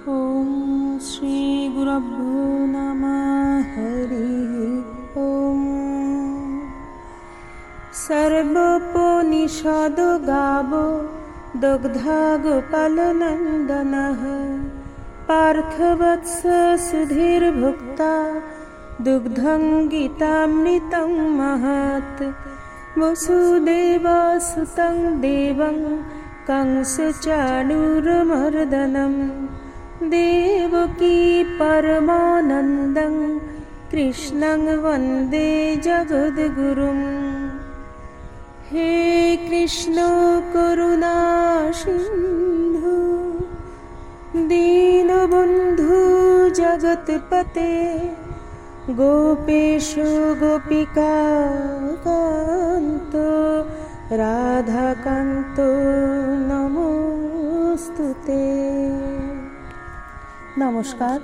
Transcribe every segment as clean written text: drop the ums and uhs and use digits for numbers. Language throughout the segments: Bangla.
ॐ श्री गुरुभ्यो नमः हरिः ॐ। सर्वोपनिषद गावो दग्धा गोपालनन्दनः पार्थवत्स सुधीर्भुक्ता दुग्धं गीतामृतं महत् वसुदेवसुतं देवं कंसचाणूरमर्दनं देवकी परमानन्दं कृष्णं वन्दे जगद्गुरुं। हे कृष्ण करुणा सिन्धु दीनबन्धु जगत्पते गोपेश गोपिका कान्त রাধাকান্ত নমস্তুতে। নমস্কার।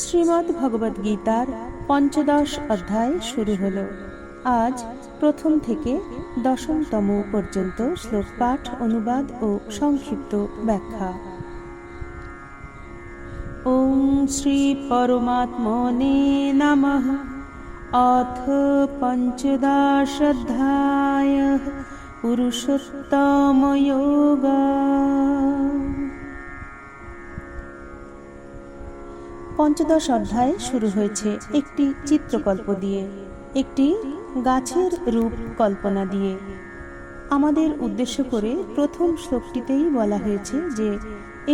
শ্রীমদ্ ভগবদ্ গীতার পঞ্চদশ অধ্যায় শুরু হলো। আজ প্রথম থেকে দশমতম পর্যন্ত শ্লোক পাঠ, অনুবাদ ও সংক্ষিপ্ত ব্যাখ্যা। ওম শ্রী পরমাত্মনে নমঃ। অথ পঞ্চদশ অধ্যায়ঃ পুরুষোত্তম যোগ। পঞ্চদশ অধ্যায় শুরু হয়েছে একটি চিত্রকল্প দিয়ে, একটি গাছের রূপ কল্পনা দিয়ে। আমাদের উদ্দেশ্য করে প্রথম শ্লোকটিতেই বলা হয়েছে যে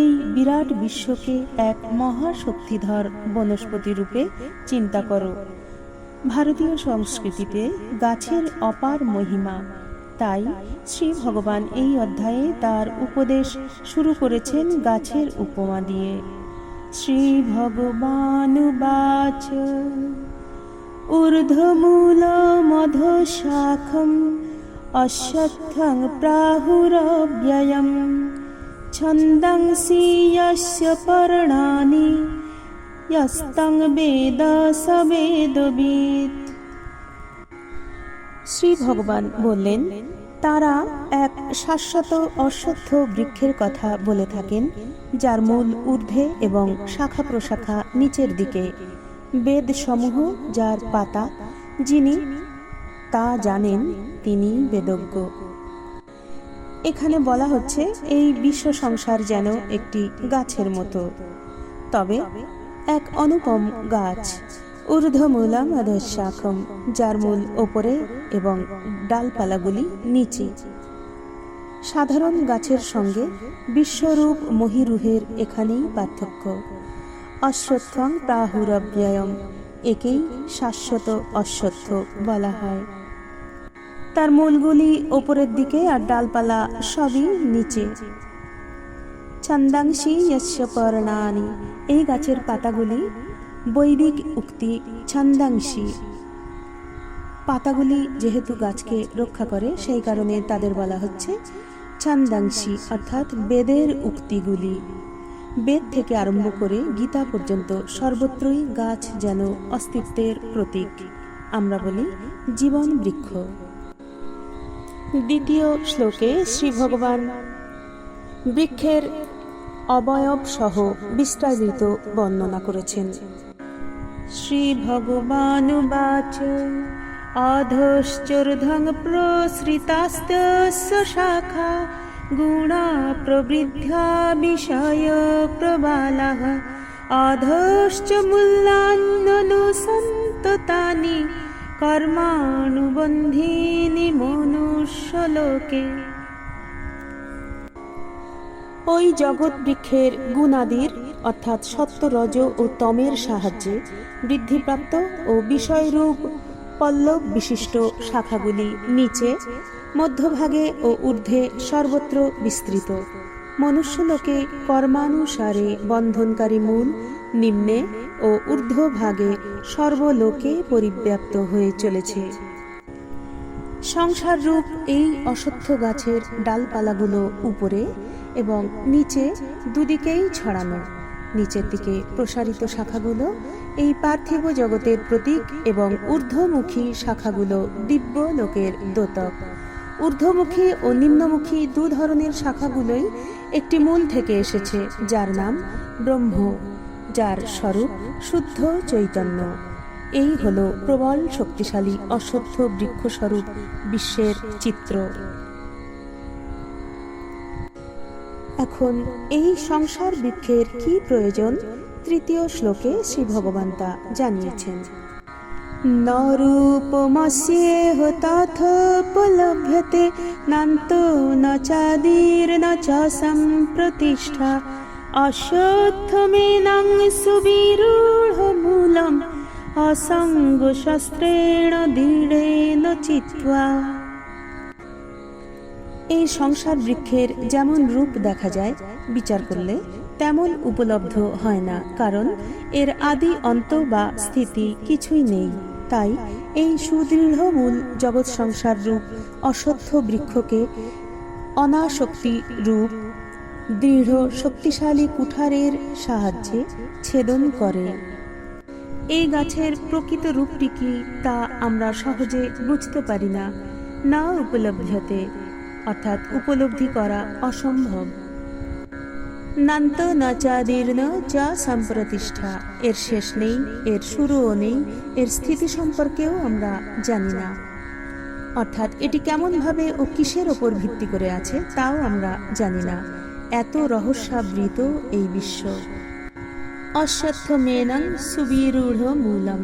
এই বিরাট বিশ্বকে এক মহাশক্তিধর বনস্পতি রূপে চিন্তা করো। ভারতীয় সংস্কৃতিতে গাছের অপার মহিমা, তাই শ্রী ভগবান এই অধ্যায়ে তার উপদেশ শুরু করেছেন গাছের উপমা দিয়ে। শ্রী ভগবানুবাচ ঊর্ধ্বমূলমধোশাখম অশ্বত্থং প্রাহুরব্যয়ম ছন্দাংসি যস্য পর্ণানি यस्तं वेद स वेदवित्। শ্রী ভগবান বললেন, তারা এক শাশ্বত অশ্বত্থ বৃক্ষের কথা বলে থাকেন, যার মূল ঊর্ধ্বে এবং শাখা প্রশাখা নিচের দিকে, বেদ সমূহ যার পাতা, যিনি তা জানেন তিনি বেদজ্ঞ। এখানে বলা হচ্ছে এই বিশ্ব সংসার যেন একটি গাছের মতো, তবে এক অনুপম গাছ। ঊর্ধ্বমূলম অধঃশাখম, যার মূল ওপরে এবং ডালপালাগুলি নিচে। সাধারণ গাছের সঙ্গে বিশ্বরূপ মহীরুহের এখানেই পার্থক্য। অশ্বত্থং প্রাহুরব্যয়ম, একেই শাশ্বত অশ্বত্থ বলা হয়। তার মূলগুলি ওপরের দিকে আর ডালপালা সবই নিচে। ছন্দাংসি যস্য পর্ণানি, এই গাছের পাতাগুলি বৈদিক উক্তি ছন্দাংসি। পাতাগুলি যেহেতু গাছকে রক্ষা করে, সেই কারণে তাদের বলা হচ্ছে ছন্দাংসি, অর্থাৎ বেদের উক্তিগুলি। বেদ থেকে আরম্ভ করে গীতা পর্যন্ত সর্বত্রই গাছ যেন অস্তিত্বের প্রতীক, আমরা বলি জীবন বৃক্ষ। দ্বিতীয় শ্লোকে শ্রী ভগবান বৃক্ষের অবয়ব সহ বিস্তারিত বর্ণনা করেছেন। শ্রী ভগবানুবাচ অধশ্চূর্ধ্বং প্রসৃতাস্তস্য শাখা গুণা প্রবৃদ্ধা বিষয় প্রবালাঃ অধশ্চ মূলান্যনুসন্ততানি কর্মানুবন্ধীনি মনুষ্যলোকে। ওই জগৎ বৃক্ষের গুণাদির অর্থাৎ সত্য, রজ ও তমের সাহায্যে বৃদ্ধিপ্রাপ্ত ও বিষয়রূপ পল্লব বিশিষ্ট শাখাগুলি নিচে, মধ্যভাগে ও ঊর্ধ্বে সর্বত্র বিস্তৃত। মনুষ্যলোকে কর্মানুসারে বন্ধনকারী মূল নিম্নে ও ঊর্ধ্বভাগে সর্বলোকে পরিব্যাপ্ত হয়ে চলেছে। সংসার রূপ এই অশ্বত্থ গাছের ডালপালাগুলো উপরে এবং নিচে দুদিকেই ছড়ানো। নিচের দিকে প্রসারিত শাখাগুলো এই পার্থিব জগতের প্রতীক এবং ঊর্ধ্বমুখী শাখাগুলো দিব্য লোকের দ্যোতক। ঊর্ধ্বমুখী ও নিম্নমুখী দু ধরনের শাখাগুলোই একটি মূল থেকে এসেছে, যার নাম ব্রহ্ম, যার স্বরূপ শুদ্ধ চৈতন্য। এই হলো প্রবল শক্তিশালী অশ্বত্থ বৃক্ষস্বরূপ বিশ্বের চিত্র। এখন এই সংসার বৃক্ষের কি প্রয়োজন, তৃতীয় শ্লোকে শ্রী ভগবান তা জানিয়েছেন। ন রূপমস্যেহ তথোপলভ্যতে নান্তো ন চাদির্ন চ সম্প্রতিষ্ঠা অশ্বত্থমেনং সুবিরূঢ়মূলম অসঙ্গশস্ত্রেণ দৃঢ়েন চিত্বা। এই সংসার বৃক্ষের যেমন রূপ দেখা যায়, বিচার করলে তেমন উপলব্ধ হয় না, কারণ এর আদি অন্ত বা স্থিতি কিছুই নেই। তাই এই সুদৃঢ় মূল জগৎ সংসার রূপ অশ্বত্থ বৃক্ষকে অনাসক্তি রূপ দৃঢ় শক্তিশালী কুঠারের সাহায্যে ছেদন করে। এই গাছের প্রকৃত রূপটি কি তা আমরা সহজে বুঝতে পারি না। না উপলব্ধতে অর্থাৎ উপলব্ধি করা অসম্ভব। নান্ত ন চাদির্ন চা সম্প্রতিষ্ঠা, এর শেষ নেই, এর শুরুও নেই, এর স্থিতি সম্পর্কেও আমরা জানি না। অর্থাৎ এটি কেমনভাবে ও কিসের ওপর ভিত্তি করে আছে তাও আমরা জানি না। এত রহস্যাবৃত এই বিশ্ব। অশ্বত্থমেনং সুবিরূঢ় মূলম,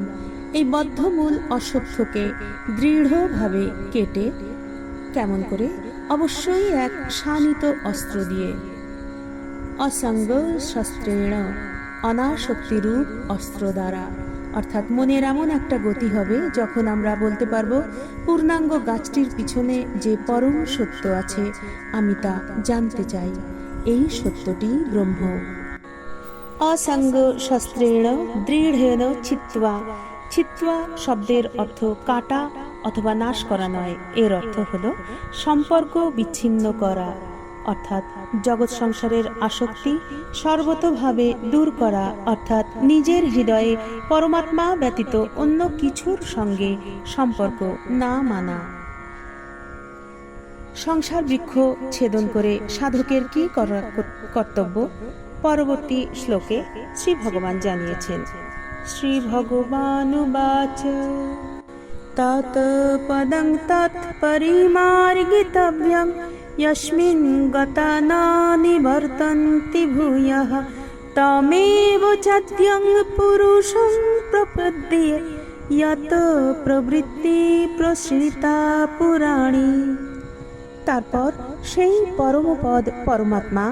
এই বদ্ধমূল অশ্বত্থকে দৃঢ়ভাবে কেটে, কেমন করে? অবশ্যই এক শানিত অস্ত্র দিয়ে। অসঙ্গ শস্ত্রেণ, অনাসক্তিরূপ অস্ত্র দ্বারা। অর্থাৎ মনের এমন একটা গতি হবে যখন আমরা বলতে পারবো পূর্ণাঙ্গ গাছটির পিছনে যে পরম সত্য আছে, আমি তা জানতে চাই। এই সত্যটি ব্রহ্ম। অসঙ্গ শস্ত্রেণ দৃঢ়েন চিত্বা। চিত্বা শব্দের অর্থ কাটা অথবা নাশ করা নয়, এর অর্থ হলো সম্পর্ক বিচ্ছিন্ন করা, অর্থাৎ জগৎ সংসারের আসক্তি সর্বতোভাবে দূর করা, অর্থাৎ নিজের হৃদয়ে পরমাত্মা ব্যতীত অন্য কিছুর সঙ্গে সম্পর্ক না মানা। সংসার বৃক্ষ ছেদন করে সাধকের কি কর্তব্য, পরবর্তী শ্লোকে শ্রী ভগবান জানিয়েছেন। শ্রী ভগবানুবাচ তত পদং তৎ পরিমার্গিতব্যং यस्मिन् गता न निवर्तन्ति भूयः तमेव चाद्यं पुरुषं प्रपद्ये यत प्रवृत्ति प्रसृता पुराणी। তারপর সেই পরমপদ পরমাত্মা,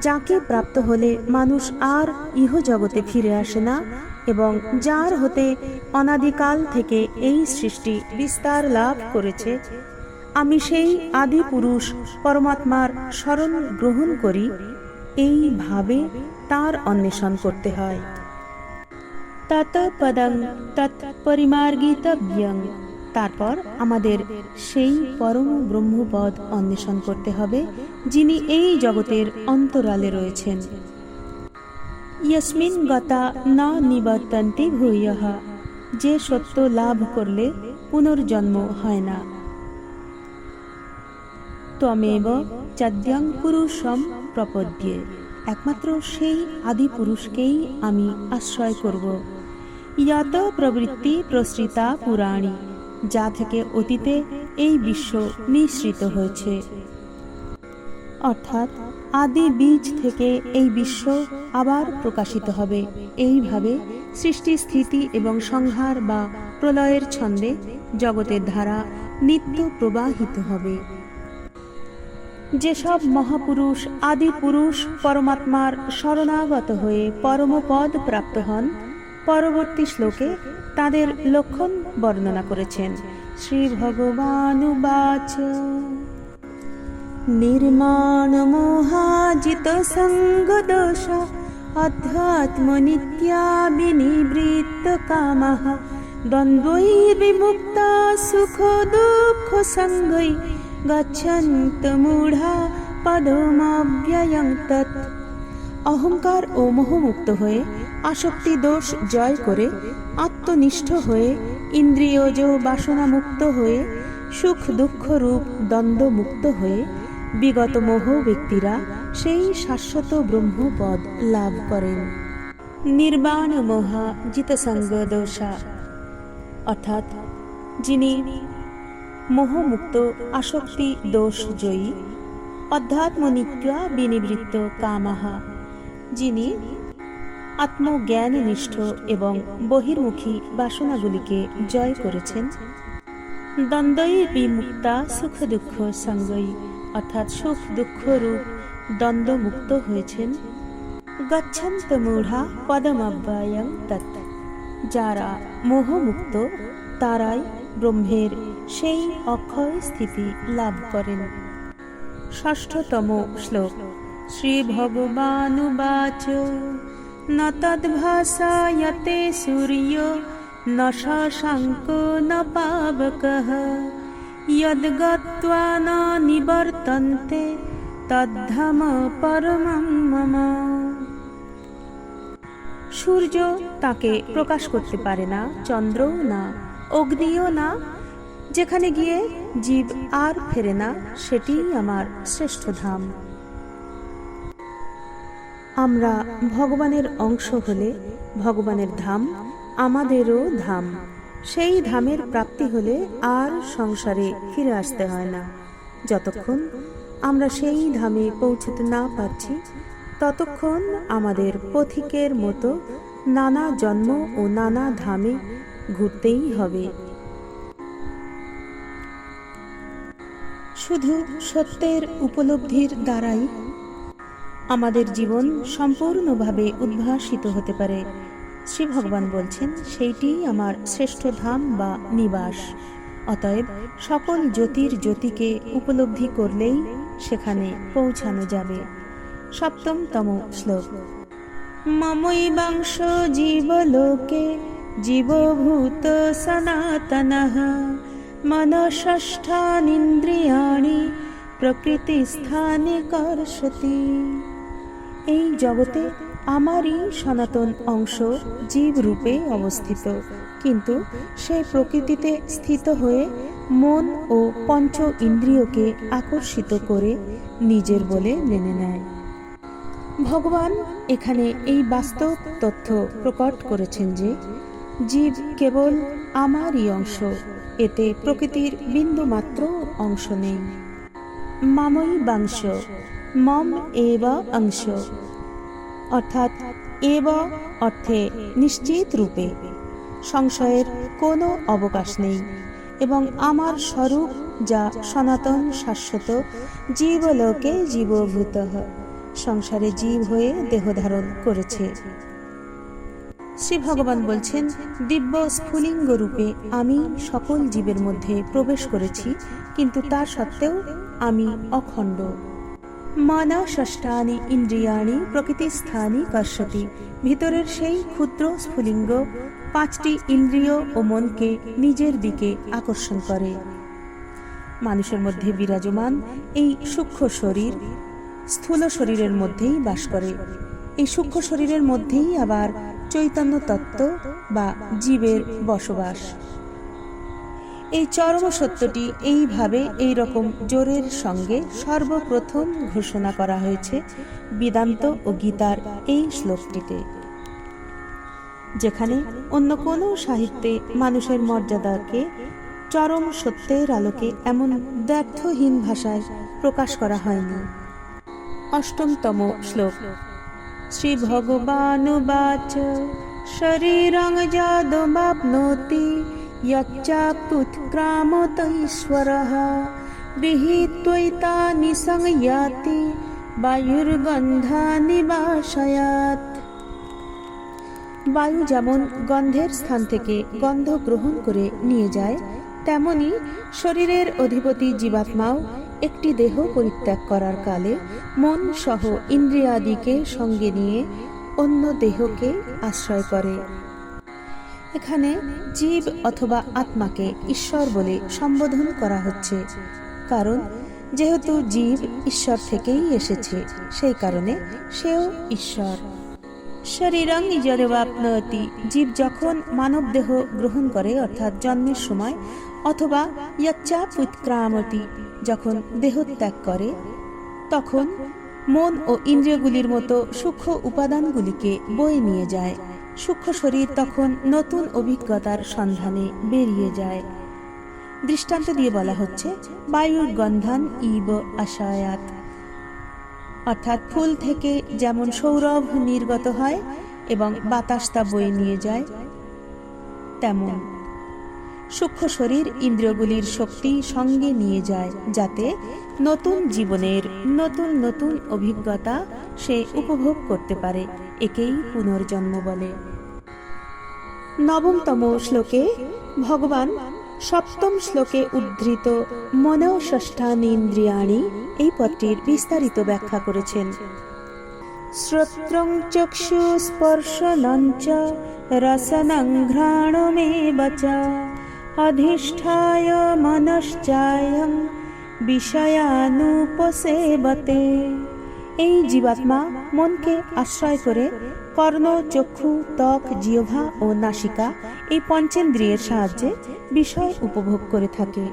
যাকে প্রাপ্ত হলে মানুষ আর ইহ জগতে ফিরে আসে না এবং যার হতে অনাদিকাল থেকে এই সৃষ্টি বিস্তার লাভ করেছে, আমি সেই আদি পুরুষ পরমাত্মার শরণ গ্রহণ করি। এই ভাবে তার অন্বেষণ করতে হয়। তত পদং তৎ পরিমার্গিতব্যং, তারপর আমাদের সেই পরম ব্রহ্মপদ অন্বেষণ করতে হবে, যিনি এই জগতের অন্তরালে রয়েছেন। यस्मिन् गता न निवर्तन्ति भूयः, যে সত্য লাভ করলে পুনর্জন্ম হয় না। ত্বমেব চাদ্যং পুরুষম প্রপদ্যে, একমাত্র সেই আদি পুরুষকেই আমি আশ্রয় করব। ইয়ত প্রবৃত্তি প্রসৃতা পুরাণী, যা থেকে অতীতে এই বিশ্ব নিঃসৃত হয়েছে। অর্থাৎ আদি বীজ থেকে এই বিশ্ব আবার প্রকাশিত হবে। এইভাবে সৃষ্টি স্থিতি এবং সংহার বা প্রলয়ের ছন্দে জগতের ধারা নিত্য প্রবাহিত হবে। যেসব মহাপুরুষ আদি পুরুষ পরমাত্মার শরণাগত হয়ে পরমপদ প্রাপ্ত হন, পরবর্তী শ্লোকে তাদের লক্ষণ বর্ণনা করেছেন। শ্রী ভগবানুবাচ নির্মাণ মোহাজিত সঙ্গ দোষ অধ্যাত্ম নিত্যা বিনিবৃত্ত কামঃ দ্বন্দ্বৈর্বিমুক্তা সুখ দুঃখ সঙ্গৈ গচ্ছন্ত মূঢ়া পদমব্যয়ং তৎ। অহংকার ও মোহমুক্ত হয়ে, আসক্তি দোষ জয় করে, আত্মনিষ্ঠ হয়ে, ইন্দ্রিয়জ বাসনামুক্ত হয়ে, সুখ দুঃখ রূপ দ্বন্দ্ব মুক্ত হয়ে বিগত মোহ ব্যক্তিরা সেই শাশ্বত ব্রহ্মপদ লাভ করেন। নির্বাণ মোহা জিতসঙ্গ দোষা, অর্থাৎ যিনি মোহমুক্ত, আসক্তি দোষ জয়ী, অধ্যাত্মনিত্যা বিনিবৃত্ত কামাহা, যিনি আত্মজ্ঞাননিষ্ঠ এবং বহির্মুখী বাসনাগুলিকে জয় করেছেন। দ্বন্দ্বই বিমুক্তা সুখ দুঃখ সঙ্গই, অর্থাৎ সুখ দুঃখ রূপ দ্বন্দ্বমুক্ত হয়েছেন। গচ্ছন্ত মূঢ়া পদমব্যয়ং তৎ, যারা মোহমুক্ত তারাই ব্রহ্মের সেই অক্ষয় স্থিতি লাভ করেন। ষষ্ঠতম শ্লোক। শ্রী ভগবানুবাচ ন তদ্ভাসায়তে সূর্য ন শশাঙ্কো ন পাবকঃ যদ্গত্বা ন নিবর্তন্তে তদ্ধাম পরমং মম। সূর্য তাকে প্রকাশ করতে পারে না, চন্দ্রও না, অগ্নিও না। যেখানে গিয়ে জীব আর ফেরে না, সেটিই আমার শ্রেষ্ঠ ধাম। আমরা ভগবানের অংশ হলে ভগবানের ধাম আমাদেরও ধাম। সেই ধামের প্রাপ্তি হলে আর সংসারে ফিরে আসতে হয় না। যতক্ষণ আমরা সেই ধামে পৌঁছতে না পারছি, ততক্ষণ আমাদের পথিকের মতো নানা জন্ম ও নানা ধামে ঘুরতেই হবে। শুধু সত্যের উপলব্ধির দ্বারাই আমাদের জীবন সম্পূর্ণভাবে উদ্ভাসিত হতে পারে। শ্রী ভগবান বলছেন, সেইটি আমার শ্রেষ্ঠ ধাম বা নিবাস। অতএব সকল জ্যোতির জ্যোতিকে উপলব্ধি করলেই সেখানে পৌঁছানো যাবে। সপ্তমতম শ্লোক। মমৈবাংশ জীবলোকে জীবভূত সনাতনঃ মনষষ্ঠানীন্দ্রিয়াণি প্রকৃতিস্থানে কর্ষতি। এই জগতে আমারই সনাতন অংশ জীব রূপে অবস্থিত, কিন্তু সে প্রকৃতিতে স্থিত হয়ে মন ও পঞ্চ ইন্দ্রিয়কে আকর্ষিত করে নিজের বলে মেনে নেয়। ভগবান এখানে এই বাস্তব তথ্য প্রকট করেছেন যে জীব কেবল আমারই অংশ, এতে প্রকৃতির বিন্দুমাত্র অংশ নেই। মামই বাংশ, মম এব অংশ, অর্থাৎ এব অর্থে নিশ্চিত রূপে সংশয়ের কোনো অবকাশ নেই, এবং আমার স্বরূপ যা সনাতন শাশ্বত জীবলোকে জীবভূত, সংসারে জীব হয়ে দেহ ধারণ করেছে। শ্রী ভগবান বলছেন, দিব্য স্ফুলিঙ্গ রূপে আমি সকল জীবের মধ্যে প্রবেশ করেছি, কিন্তু তা সত্ত্বেও আমি অখণ্ড। মনষষ্ঠানি ইন্দ্রিয়াণি প্রকৃতিস্থানি কর্ষতি, ভিতরের সেই ক্ষুদ্র স্ফুলিঙ্গ পাঁচটি ইন্দ্রিয় ও মনকে নিজের দিকে আকর্ষণ করে। মানুষের মধ্যে বিরাজমান এই সূক্ষ্ম শরীর স্থূল শরীরের মধ্যেই বাস করে। এই সূক্ষ্ম শরীরের মধ্যেই আবার চৈতন্য তত্ত্ব বা জীবের বসবাস। এই চরম সত্যটি এইভাবে এই রকম জোরের সঙ্গে সর্বপ্রথম ঘোষণা করা হয়েছে বেদান্ত ও গীতার এই শ্লোকটিতে, যেখানে অন্য কোনো সাহিত্যে মানুষের মর্যাদাকে চরম সত্যের আলোকে এমন ব্যর্থহীন ভাষায় প্রকাশ করা হয়নি। অষ্টমতম শ্লোক। শ্রী ভগবানুবাচ শরীরং যদমাপ্নোতি यच्चाप्युत्क्रामतैश्वरः विहित्वैतानि संयाति বায়ুর্গন্ধানিবাসায়াৎ। বায়ু যেমন গন্ধের স্থান থেকে গন্ধ গ্রহণ করে নিয়ে যায়, তেমনি শরীরের অধিপতি জীবাত্মাও একটি দেহ পরিত্যাগ করার কালে মন সহ ইন্দ্রিয়াদিকে সঙ্গে নিয়ে অন্য দেহকে আশ্রয় করে। এখানে জীব অথবা আত্মাকে ঈশ্বর বলে সম্বোধন করা হচ্ছে, কারণ যেহেতু জীব ঈশ্বর থেকেই এসেছে, সেই কারণে সেও ঈশ্বর। শরীরং যদবাপ্নোতি, জীব যখন মানব দেহ গ্রহণ করে অর্থাৎ জন্মের সময়, অথবা যচ্চাপ্যুৎক্রামতি, যখন দেহ ত্যাগ করে, তখন মন ও ইন্দ্রিয়গুলির মতো সূক্ষ্ম উপাদানগুলিকে বয়ে নিয়ে যায়। সূক্ষ্ম শরীর তখন নতুন অভিজ্ঞতার সন্ধানে বেরিয়ে যায়। দৃষ্টান্ত দিয়ে বলা হচ্ছে, বায়ুর গন্ধান ইব আশায়াত, অর্থাৎ ফুল থেকে যেমন সৌরভ নির্গত হয় এবং বাতাস তা বয়ে নিয়ে যায়, তেমন সূক্ষ্ম শরীর ইন্দ্রিয়গুলির শক্তি সঙ্গে নিয়ে যায়, যাতে নতুন জীবনের নতুন নতুন অভিজ্ঞতা সে উপভোগ করতে পারে। একেই পুনর্জন্ম বলে। নবমতম শ্লোকে ভগবান সপ্তম শ্লোকে উদ্ধৃত মনঃষষ্ঠানীন্দ্রিয়াণি এই পদটির বিস্তারিত ব্যাখ্যা করেছেন। শ্রোত্রং চক্ষু স্পর্শনং চ রসনং ঘ্রাণমেব চ অধিষ্ঠায় মনশ্চায়ং বিষয়ানুপসেবতে। এই জীবাত্মা মনকে আশ্রয় করে কর্ণ, চক্ষু, ত্বক, জিহ্বা ও নাসিকা এই পঞ্চেন্দ্রিয়ের সাহায্যে বিষয় উপভোগ করে থাকে।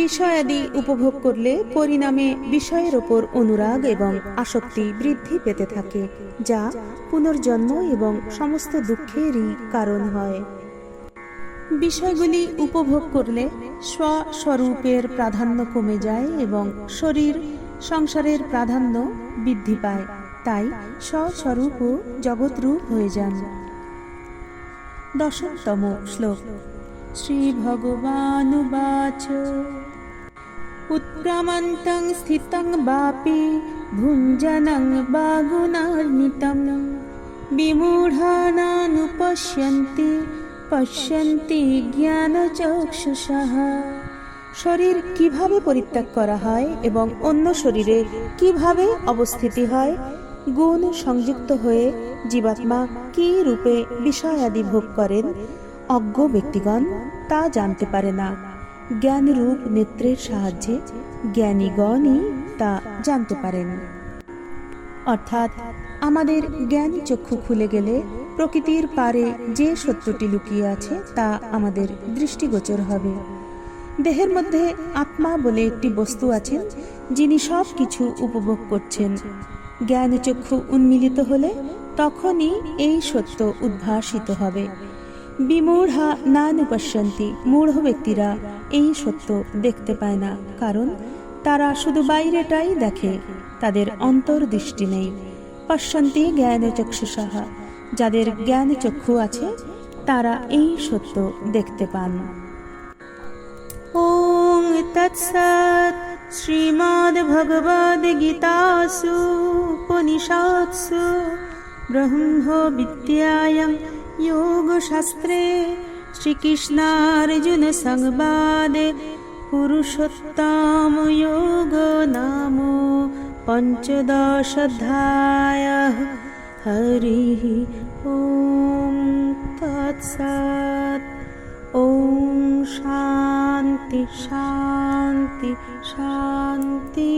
বিষয়াদি উপভোগ করলে পরিণামে বিষয়ের ওপর অনুরাগ এবং আসক্তি বৃদ্ধি পেতে থাকে, যা পুনর্জন্ম এবং সমস্ত দুঃখেরই কারণ হয়। বিষয়গুলি উপভোগ করলে স্বস্বরূপের প্রাধান্য কমে যায় এবং শরীর সংসারের প্রাধান্য বৃদ্ধি পায়। তাই স্বস্বরূপ ও জগৎরূপ হয়ে যান। দশমতম শ্লোক। শ্রী ভগবানুবাচ উৎক্রামন্तं স্থিतं বাপি ভুঞ্জনং বা গুণান্বিতং বিমূঢ়ানানুপশ্যন্তি পশ্যন্তি জ্ঞানচক্ষুষাঃ। শরীর কিভাবে পরিত্যাগ করা হয় এবং অন্য শরীরে কিভাবে অবস্থিতি হয়, গুণ সংযুক্ত হয়ে জীবাত্মা কি রূপে বিষয়াদি ভোগ করেন, অজ্ঞ ব্যক্তিগণ তা জানতে পারে না। জ্ঞানরূপ নেত্রের সাহায্যে জ্ঞানীগণই তা জানতে পারেন। অর্থাৎ আমাদের জ্ঞান চক্ষু খুলে গেলে প্রকৃতির পারে যে সত্যটি লুকিয়ে আছে তা আমাদের দৃষ্টিগোচর হবে। দেহের মধ্যে আত্মা বলে একটি বস্তু আছেন, যিনি সব কিছু উপভোগ করছেন। জ্ঞান চক্ষু উন্মিলিত হলে তখনই এই সত্য উদ্ভাসিত হবে। বিমূঢ়া নানুপশ্যন্তি, মূঢ় ব্যক্তিরা এই সত্য দেখতে পায় না, কারণ তারা শুধু বাইরেটাই দেখে, তাদের অন্তর্দৃষ্টি নেই। পশ্যন্তি জ্ঞানচক্ষুষাঃ, যাদের জ্ঞান চক্ষু আছে তারা এই সত্য দেখতে পান। ওং তৎসৎ। শ্রীমদ্ভগবদ্গীতাসু উপনিষৎসু ব্রহ্ম বিদ্যায়াং योगशास्त्रे श्रीकृष्णार्जुन संवादे पुरुषोत्तम योगो नाम पंचदशोऽध्यायः। हरिः ओम तत्सत्। ओम शांति शांति शांति।